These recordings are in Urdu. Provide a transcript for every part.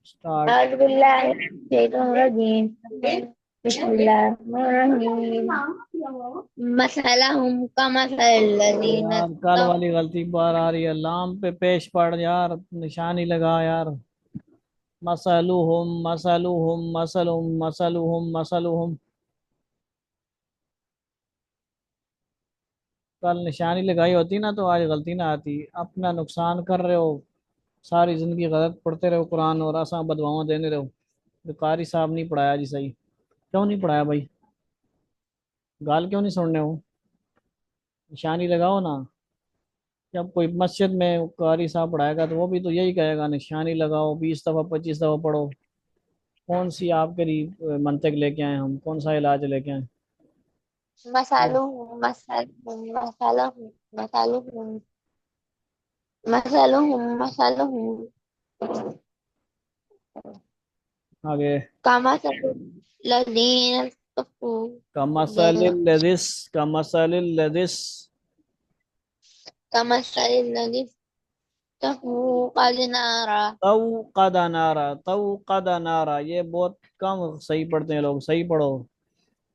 اسٹارٹ. أعوذ بالله من الشيطان الرجيم بسم الله الرحمن الرحيم مثلهم كمثل الذين یار کل والی غلطی بار آ رہی ہے، لام پہ پیش پڑ یار، نشانی لگا یار. مسلوہم مسلوہم مسلوہم مسلوہم مسلوہم. کل نشانی لگائی ہوتی نا تو آج غلطی نہ آتی. اپنا نقصان کر رہے ہو، ساری زندگی غلط پڑھتے رہو قرآن اور آساں بدواؤں دینے رہو. قاری صاحب نہیں پڑھایا جی صحیح. کیوں نہیں پڑھایا بھائی؟ گال کیوں نہیں سننے ہو؟ نشانی لگاؤ نا. جب کوئی مسجد میں قاری صاحب پڑھائے گا تو وہ بھی تو یہی کہے گا نشانی لگاؤ، 20 دفعہ 25 دفعہ پڑھو. کون سی آپ کے لیے منطق لے کے آئے، ہم کون سا علاج لے کے آئے؟ مثلهم مثلهم مثلهم مثلهم مثلهم آگے. كمثل الذين كفروا کمثل الذس کمثل الذس كمثل الذي استوقد نارا توقد نارا توقد نارا. یہ بہت کم صحیح پڑھتے ہیں لوگ، صحیح پڑھو.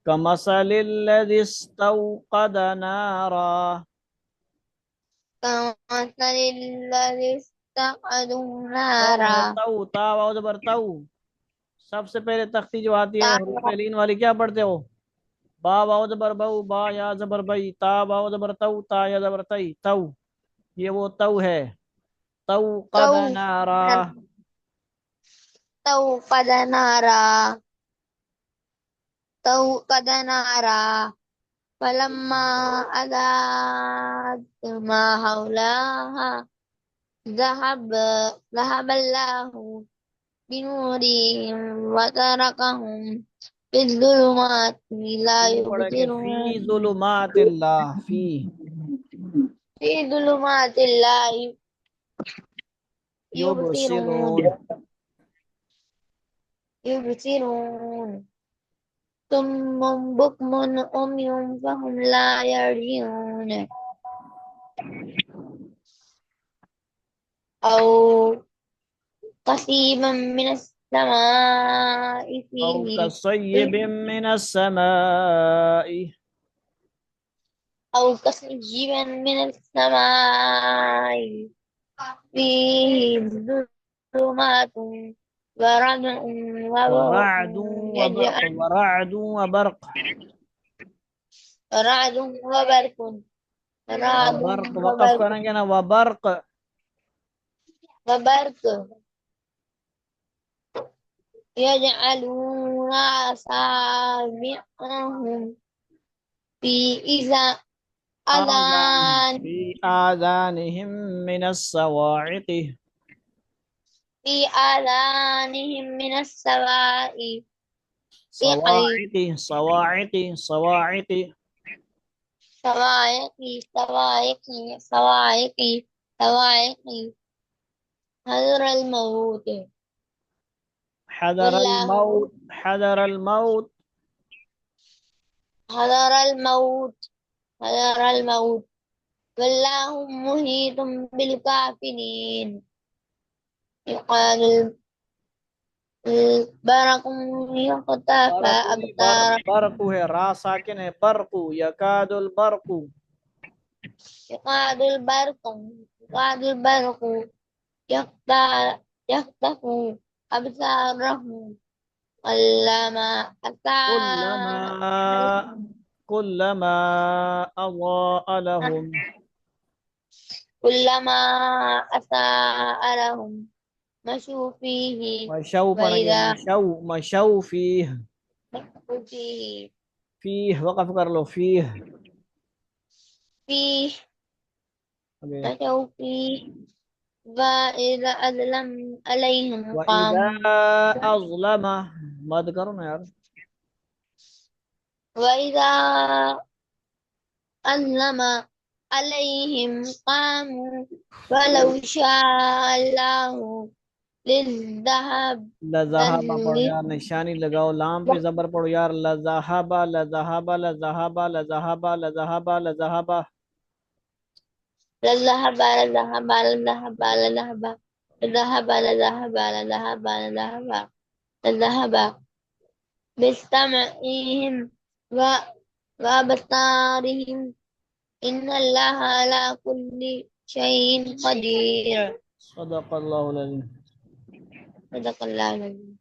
کمثل الذی استوقد نارا. كمثل الذي استوقد تو نارا ہے تو، تا واو زبر تو. سب سے پہلے تختی جو آتی ہے حروف لین والی کیا پڑھتے ہو؟ با واو زبر بو، با یا زبر بئی، تا واو زبر تو، تا یا زبر تئی، تو. یہ وہ تو ہے. توقد نارا. توقد نارا توقد نارا فلما أضاءت ما حولها ذهب الله بنورهم وتركهم في الظلمات لا فی پڑھے گے، فی يبصرون ظلمات اللہ. فی في ظلمات لا یبصرون. يبصرون يبصرون ثم بكم عمي فهم لا يرجعون أو قصيبا من السماء او فيه کصیب من السماء. أو كصيبا من السماء فيه ظلمات ورعد وبرق ورعد وبرق ورعد وبرق رعد وبرق رعد وبرق. وقف وبرق کریں گے نا، وبرق. وبرق يجعلون أصابعهم في آذان أذان في آذانهم من الصواعق. في آذانهم من السواء صواعق صواعق صواعق. صواعق صواعق صواعق صواعق حذر الموت حذر والله الموت حذر الموت. حذر الموت حذر الموت والله محيط بالكافرين يقال البرق يقطف أبصارهم برق ہے، را ساکن ہے، برق. یکاد البرق. يقعد البرق يخطف أبصارهم كلما كلما كلما أضاء لهم. أساء لهم مشوا فيه مشوا پڑھیں گے، وإذا مشوا فیہ. مشوا فيه فیہ وقف کر لو، فیہ. فيه Okay. مشوا فيه وإذا أظلم عليهم وَإِذَا قاموا أَظْلَمَ. مد کرو نا یار. وإذا أظلم عليهم قاموا ولو شاء الله للذهب لذہبہ پڑھو یار، نشانی لگاؤ، لام پہ زبر پڑھو یار. لذہبہ لذہبہ لذہبہ لذہبہ لذہبہ لذہبہ. لذهب لذهب لذهب لذهب لذهب لذهب لذهب لذهب لذهب بسمعهم وأبصارهم إن الله على كل شيء قدير. صدق اللہ العظیم. صدق الله العظيم.